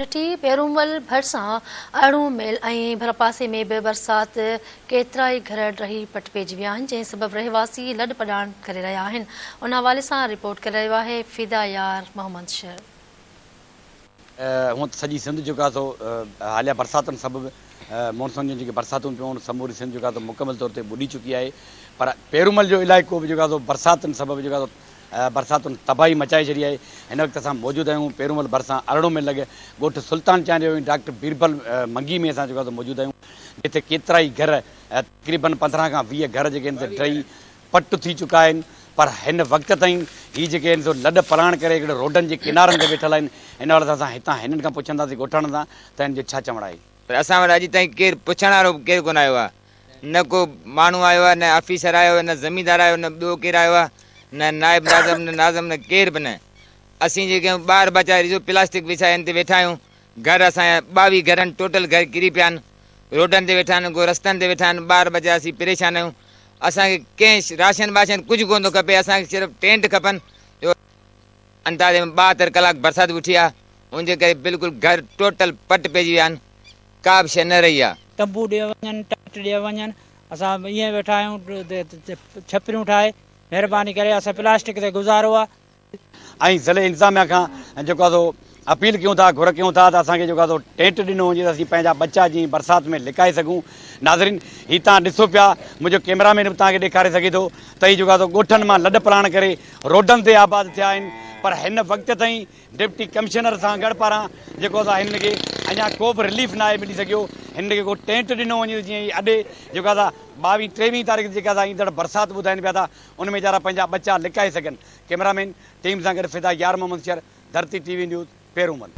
T Perumal भरिसां अणु मेल ऐं भरपासे में बि बरसात केतिरा ई घर रही पट पइजी विया आहिनि, जंहिं सबबु रहवासी लॾ पलाण करे रहिया आहिनि। उन हवाले सां रिपोर्ट करे रहियो आहे फिदायार मोहम्मद शहर। हूअं त सॼी सिंध जेको आहे सो हालिया बरसातुनि सबबु मॉनसून जूं जेके बरसातूं पियूं आहिनि समूरी सिंध जेको आहे सो मुकमल तौर ते ॿुॾी चुकी आहे। पर पेरूमल जो इलाइक़ो बि जेको आहे सो बरसातुनि सबबु जेको आहे बरसातुनि तबाही मचाए छॾी आहे। हिन वक़्तु असां मौजूदु आहियूं पेरूमल भरिसां अरिड़ों में लॻे ॻोठु सुल्तान चांहि जो डॉक्टर बीरबल मंगी में असां जेको आहे मौजूदु आहियूं, जिते केतिरा ई घर तक़रीबन 15 खां 20 घर जेके आहिनि ड्रही पट थी चुका आहिनि। पर हिन वक़्त ताईं ही जेके आहिनि सो लॾ पलाण करे हिकिड़े रोडनि जे किनारनि ते वेठल आहिनि। हिन वक़्तु असां हितां हिननि खां पुछंदासीं ॻोठण सां त हिन जो छा चवण आहे। पर असां वटि अॼु ताईं केरु पुछण वारो केरु कोन आयो आहे, न को माण्हू आयो आहे, न ऑफिसर आयो आहे, न ज़मींदार आयो, न ॿियो केरु आयो आहे, न नाइब नाज़म न नाज़म न केरु बि न। असीं जेके ॿार बचा ॾिसो प्लास्टिक विछाइनि ते वेठा आहियूं। घर असांजा 22 घर आहिनि, टोटल घर किरी पिया आहिनि, रोडनि ते वेठा आहिनि, को रस्तनि ते वेठा आहिनि। ॿार बचा असीं परेशान आहियूं। असांखे कंहिं राशन वाशन कुझु कोन थो खपे, असांखे सिर्फ़ु टेंट खपनि। जो अंदाज़े में 72 कलाक बरसाति उठी आहे, उनजे करे बिल्कुलु घर टोटल पट पइजी विया आहिनि, का बि शइ न रही आहे। तंबू ॾिए वञनि, टट ॾिए वञनि, असां ईअं वेठा आहियूं छपरियूं ठाहे। महिरबानी करे असां प्लास्टिक ते गुज़ारो आहे। ऐं ज़िले इंतिज़ामिया खां जेको आहे सो अपील कयूं था, घुर कयूं था त असांखे जेको आहे सो टेंट ॾिनो वञे त असीं पंहिंजा बच्चा जीअं बरसाति में लिकाए सघूं। नाज़रीन, हीअ तव्हां ॾिसो पिया, मुंहिंजो कैमरामैन बि तव्हांखे ॾेखारे सघे थो त हीअ जेको आहे सो ॻोठनि मां लॾ पलाण करे रोडनि ते आबाद थिया आहिनि। पर हिन वक़्त ताईं डिप्टी कमिश्नर सां गॾु पारां जेको आहे हिन खे अञा को बि रिलीफ न आहे मिली सघियो। हिन खे को टेंट ॾिनो वञे जीअं ई अॾे जेको आहे 22-23 तारीख़ जेका आहे ईंदड़ बरसाति ॿुधाइनि पिया था, उन में वीचारा पंहिंजा बच्चा लिकाए सघनि। कैमरामैन टीम सां गॾु फिदा यार मोहम्मद शहर, धरती टीवी न्यूज़ पेरूमल।